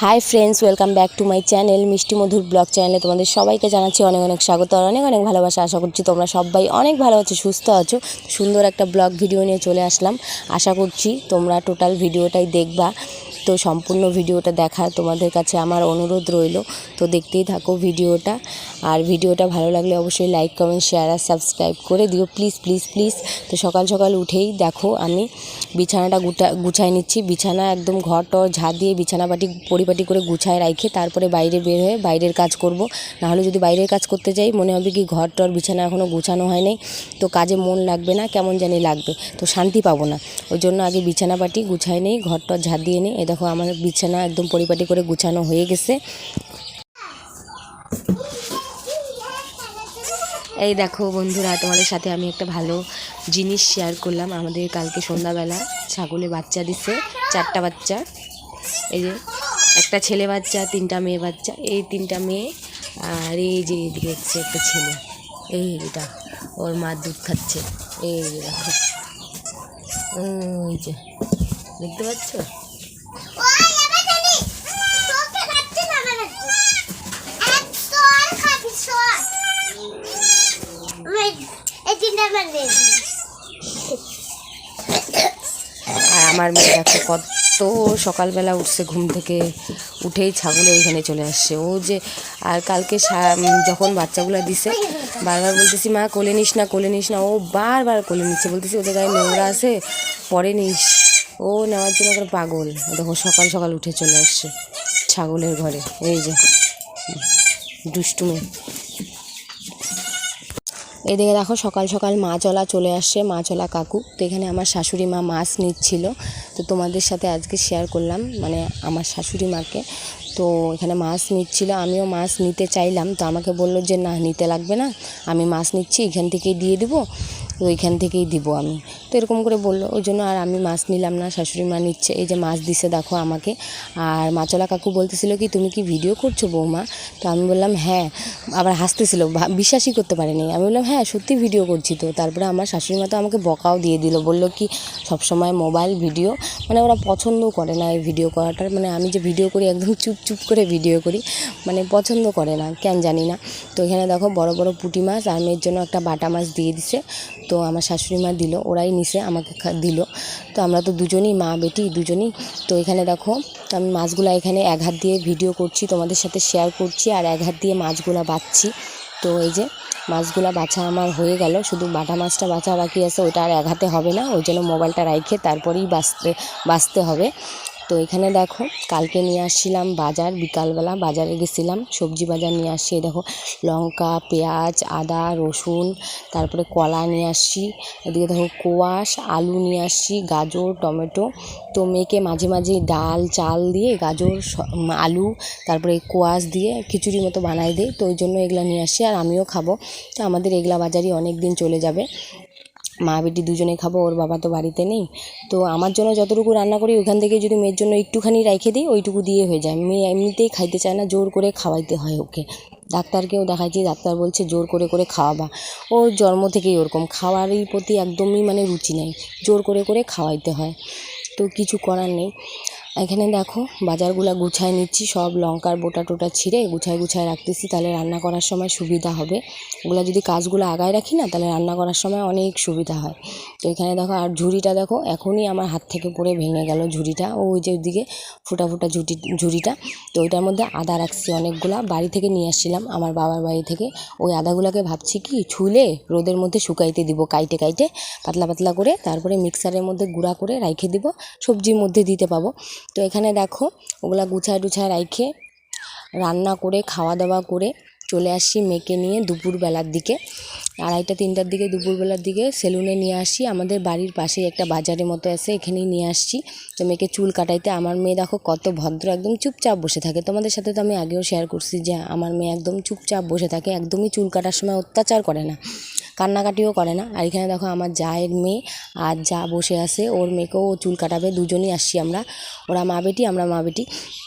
High friends welcome back to my channel Mishti Madhur blog चैनले तुम्हारे सबाइके जानाच्छि अनेक अनेक स्वागत और अनेक अनेक भालोबासा। आशा करछि तोमरा सबाई अनेक भालो आछो सुस्थ आछो। सुंदर एक ब्लग भिडियो निये चले आसलाम। आशा करछि तोमरा टोटाल भिडियोटाई देखबा। तो सम्पूर्ण भिडियोटा देखार तोमादेर काछे आमार अनुरोध रइलो। तो देखतेई थाको भिडियोटा और भिडियोटा भालो लागले अवश्यई लाइक कमेंट शेयर और सबस्क्राइब करे दिओ प्लिज प्लिज प्लिज। तो सकाल सकाल उठेई देखो आमी बिछानाटा गुछाय निচ্ছি। बिछाना एकदम घर टर झा दिए बिछाना पाटी परिपाटी करे गुछाय राखे तारपरे बाइरे बेर हये बाइरेर काज करब। ना होले जोदि बाइरेर काज करते जाई मने होबे कि घर टर बिछाना एखोनो गुछानो हय नाई, तो काजे मन लागबे ना, केमन जानि लागबे, तो शांति पाबो ना। ओई जोन्नो आगे बिछाना पाटी गुछाय नेই, घर टर झा दिए नेই। এই দেখো আমার বিছানা একদম পরিপাটি করে গুছানো হয়ে গেছে। এই দেখো বন্ধুরা তোমাদের সাথে আমি একটা ভালো জিনিস শেয়ার করলাম। আমাদের কালকে সন্ধ্যাবেলা ছাগলে বাচ্চা দিছে, 4টা বাচ্চা। এই যে একটা ছেলে বাচ্চা, 3টা মেয়ে বাচ্চা। এই 3টা মেয়ে আর এই যে এদিকে হচ্ছে একটা ছেলে। এই এটা ওর মা দুধ খাচ্ছে। এই যে দেখো, ওই যে দেখতে পাচ্ছ। আর আমার মেয়ে দেখো কত সকালবেলা উঠছে, ঘুম থেকে উঠেই ছাগলের এখানে চলে আসছে। ও যে আর কালকে যখন বাচ্চাগুলো দিছে বারবার বলতেছি মা কোলে নিস না কোলে নিস না, ও বারবার কোলে নিচ্ছে। বলতেছি ওদের গায়ে নোংরা আছে পরে নিস, ও নেওয়ার জন্য করে পাগল। দেখো সকাল সকাল উঠে চলে আসছে ছাগলের ঘরে। এই যে দুষ্টু মেয়ে। এদিকে দেখো সকাল সকাল মাছওয়ালা চলে আসছে, মাছওয়ালা কাকু। তো এখানে আমার শাশুড়ি মা মাছ নিচ্ছিল, তো তোমাদের সাথে আজকে শেয়ার করলাম, মানে আমার শাশুড়ি মাকে। তো এখানে মাছ নিচ্ছিল, আমিও মাছ নিতে চাইলাম, তো আমাকে বললো যে না নিতে লাগবে না, আমি মাছ নিচ্ছি এখান থেকেই দিয়ে দিব, তো ওইখান থেকেই দিব আমি। তো এরকম করে বললো, ওই জন্য আর আমি মাছ নিলাম না। শাশুড়ি মা নিচ্ছে। এই যে মাছ দিছে দেখো আমাকে। আর মাছওয়ালা কাকু বলতেছিল কি তুমি কি ভিডিও করছো বৌমা? তো আমি বললাম হ্যাঁ। আবার হাসতেছিল, বিশ্বাসই করতে পারেনি। আমি বললাম হ্যাঁ সত্যি ভিডিও করছি তো। তারপরে আমার শাশুড়ি মা তো আমাকে বকাও দিয়ে দিল, বললো কি সবসময় মোবাইল ভিডিও, মানে ওরা পছন্দও করে না এই ভিডিও করাটার। মানে আমি যে ভিডিও করি একদম চুপ চুপ করে ভিডিও করি, মানে পছন্দ করে না কেন জানি না। তো এখানে দেখো বড় বড় পুঁটি মাছ আর মেয়ের জন্য একটা বাটা মাছ দিয়ে দিছে। তো আমার শাশুড়ি মা দিল, ওরাই নিছে আমাকে দিল। তো আমরা তো দুজনেই মা বেটি দুজনেই। তো এখানে দেখো তো আমি মাছগুলো এখানে এক হাত দিয়ে ভিডিও করছি, তোমাদের সাথে শেয়ার করছি, আর এক হাত দিয়ে মাছগুলো বাছছি। তো এই যে মাছগুলো বাছা আমার হয়ে গেল, শুধু বাটা মাছটা বাছা বাকি আছে, ওইটা আর এক হাতে হবে না, ওই জন্য মোবাইলটা রাইখে তারপরেই বাছতে হবে। তো এখানে দেখো কালকে নিয়ে আসছিলাম বাজার, বিকালবেলা বাজারে গেছিলাম, সবজি বাজার নিয়ে আসছি। দেখো লঙ্কা, পেঁয়াজ, আদা, রসুন, তারপরে কলা নিয়ে আসছি। এদিকে দেখো কোয়াশ, আলু নিয়ে আসছি, গাজর, টমেটো। তো মেয়েকে মাঝে মাঝে ডাল চাল দিয়ে গাজর আলু তারপরে কোয়াশ দিয়ে খিচুড়ি মতো বানাই দিই, তো ওই জন্য এগুলো নিয়ে আসছি, আর আমিও খাবো। তো আমাদের এগুলা বাজারই অনেক দিন চলে যাবে, মা বেটি দুজনে খাবো, ওর বাবা তো বাড়িতে নেই। তো আমার জন্য যতটুকু রান্না করি ওইখান থেকে যদি মেয়ের জন্য একটুখানি রেখে দিই ওইটুকু দিয়ে হয়ে যায়। মেয়ে এমনিতেই খাইতে চায় না, জোর করে খাওয়াইতে হয় ওকে। ডাক্তারকেও দেখাইছি, ডাক্তার বলছে জোর করে করে খাওয়াবা। ও জন্ম থেকেই ওরকম, খাওয়ারই প্রতি একদমই মানে রুচি নেই, জোর করে করে খাওয়াইতে হয়, তো কিছু করার নেই। এখানে দেখো বাজারগুলো গুছায় নিচ্ছি, সব লঙ্কার বোটা টোটা ছিঁড়ে গুছায় গুছায় রাখতেছি, তাহলে রান্না করার সময় সুবিধা হবে। ওগুলো যদি কাজগুলো আগায় রাখি না তাহলে রান্না করার সময় অনেক সুবিধা হয়। তো এখানে দেখো আর ঝুড়িটা দেখো এখনই আমার হাত থেকে পড়ে ভেঙে গেল ঝুড়িটা, ওই যে ওইদিকে ফুটা ফুটা ঝুড়িটা। তো ওইটার মধ্যে আদা রাখছি অনেকগুলা, বাড়ি থেকে নিয়ে আসছিলাম আমার বাবার বাড়ি থেকে। ওই আদাগুলোকে ভাবছি কি ছুলে রোদের মধ্যে শুকাইতে দিব, কাইটে কাইটে পাতলা পাতলা করে, তারপরে মিক্সারের মধ্যে গুঁড়া করে রাইখে দিব, সবজির মধ্যে দিতে পাবো। তো এখানে দেখো ওগুলা গুছায় টুছায় রাইখে রান্না করে খাওয়া দাওয়া করে চলে আসছি মেয়েকে নিয়ে দুপুরবেলার দিকে, 2:30-3টার দিকে দুপুরবেলার দিকে সেলুনে নিয়ে আসি। আমাদের বাড়ির পাশেই একটা বাজারের মতো আছে, এখানেই নিয়ে আসছি। তো মেয়েকে চুল কাটাইতে, আমার মেয়ে দেখো কত ভদ্র, একদম চুপচাপ বসে থাকে। তোমাদের সাথে তো আমি আগেও শেয়ার করছি যে আমার মেয়ে একদম চুপচাপ বসে থাকে, একদমই চুল কাটার সময় অত্যাচার করে না, কান্নাকাটিও করে না। আর এখানে দেখো আমার জায়ের মেয়ে আর যা বসে আছে, ওর মেয়েকেও চুল কাটাবে, দুজনেই আসছি আমরা, ওরা মা বেটি আমরা মা বেটি।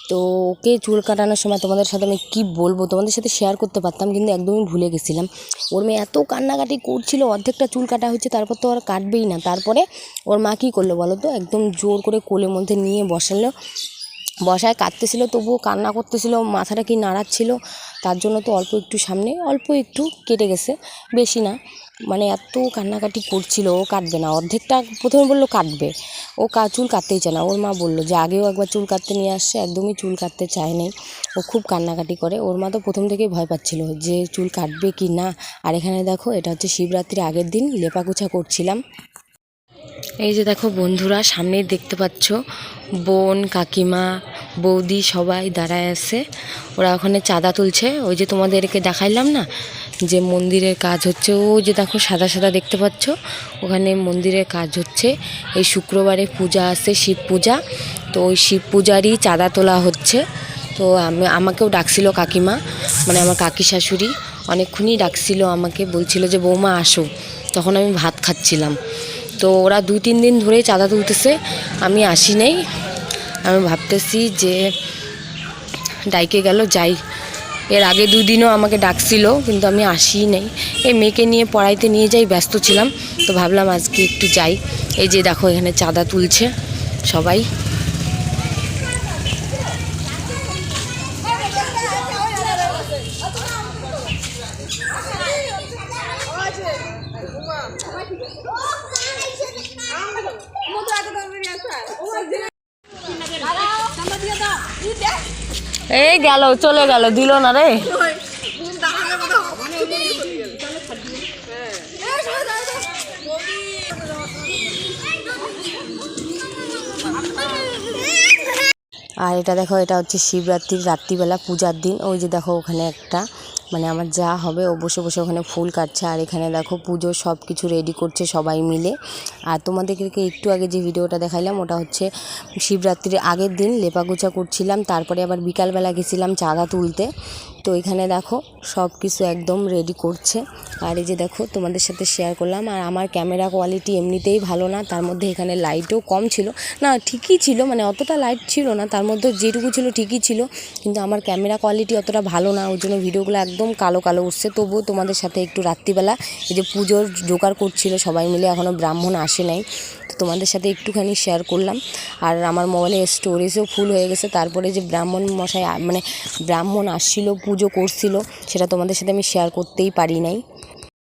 তো ওকে চুল কাটানোর সময় তোমাদের সাথে আমি কী বলবো, তোমাদের সাথে শেয়ার করতে পারতাম কিন্তু একদমই ভুলে গেছিলাম। ওর মেয়ে এত কান্নাকাটি করছিল, অর্ধেকটা চুল কাটা হয়েছে, তারপর তো আর কাটবেই না। তারপরে ওর মা কী করলো বলো তো, একদম জোর করে কোলের মধ্যে নিয়ে বসালো, বসায় কাঁদতেছিল, তবুও কান্না করতেছিল, মাথাটা কি নাড়াচ্ছিল, তার জন্য তো অল্প একটু সামনে অল্প একটু কেটে গেছে, বেশি না। মানে এত কান্নাকাটি করছিল, ও কাটবে না, অর্ধেকটা প্রথমে বললো কাটবে, ও চুল কাটতেই চায় না। ওর মা বললো যে আগেও একবার চুল কাটতে নিয়ে আসছে, একদমই চুল কাটতে চায়নি, ও খুব কান্নাকাটি করে। ওর মা তো প্রথম থেকেই ভয় পাচ্ছিল যে চুল কাটবে কি না। আর এখানে দেখো, এটা হচ্ছে শিবরাত্রির আগের দিন, লেপাকুচা করছিলাম। এই যে দেখো বন্ধুরা, সামনেই দেখতে পাচ্ছ বোন, কাকিমা, বৌদি সবাই দাঁড়ায় আছে, ওরা ওখানে চাঁদা তুলছে। ওই যে তোমাদেরকে দেখাইলাম না যে মন্দিরের কাজ হচ্ছে, ও যে দেখো সাদা সাদা দেখতে পাচ্ছ, ওখানে মন্দিরের কাজ হচ্ছে। এই শুক্রবারে পূজা আছে, শিব পূজা, তো ওই শিব পূজারই চাঁদা তোলা হচ্ছে। তো আমাকেও ডাকছিল কাকিমা, মানে আমার কাকি শাশুড়ি অনেকক্ষণই ডাকছিল আমাকে, বলছিল যে বৌমা আসো। তখন আমি ভাত খাচ্ছিলাম। তো ওরা 2-3 দিন ধরেই চাঁদা তুলতেছে, আমি আসি নাই। আমি ভাবতেছি যে ডাইকে গেল যাই। এর আগে 2 দিনও আমাকে ডাকছিল, কিন্তু আমি আসিই নাই। এই মেয়েকে নিয়ে পড়াইতে নিয়ে যাই, ব্যস্ত ছিলাম, তো ভাবলাম আজকে একটু যাই। এই যে দেখো এখানে চাঁদা তুলছে সবাই। এই গেল, চলে গেল, দিল না রে। আর এটা দেখো, এটা হচ্ছে শিবরাত্রির রাত্রিবেলা পূজার দিন। ওই যে দেখো ওখানে একটা, মানে আমার যা হবে, ও বসে বসে ওখানে ফুল কাটছে। আর এখানে দেখো পুজো সব কিছু রেডি করছে সবাই মিলে। আর তোমাদেরকে একটু আগে যে ভিডিওটা দেখাইলাম, ওটা হচ্ছে শিবরাত্রির আগের দিন, লেপাগুছা করছিলাম। তারপরে আবার বিকালবেলা গেছিলাম চাঁদা তুলতে। তো এখানে দেখো সব কিছু একদম রেডি করছে। আর এই যে দেখো তোমাদের সাথে শেয়ার করলাম। আর আমার ক্যামেরা কোয়ালিটি এমনিতেই ভালো না, তার মধ্যে এখানে লাইটও কম ছিল, না ঠিকই ছিল, মানে অতটা লাইট ছিল না, তার মধ্যে যেটুকু ছিল ঠিকই ছিল, কিন্তু আমার ক্যামেরা কোয়ালিটি অতটা ভালো না, ওই জন্য ভিডিওগুলো একদম কালো কালো উঠছে। তবুও তোমাদের সাথে একটু রাত্রিবেলা এই যে পুজোর জোগাড় করছিল সবাই মিলে, এখনও ব্রাহ্মণ আসে নাই, তো তোমাদের সাথে একটুখানি শেয়ার করলাম। আর আমার মোবাইলে স্টোরেজও ফুল হয়ে গেছে। তারপরে যে ব্রাহ্মণ মশাই, মানে ব্রাহ্মণ আসছিল, পুজো করছিল, সেটা তোমাদের সাথে আমি শেয়ার করতেই পারি নাই।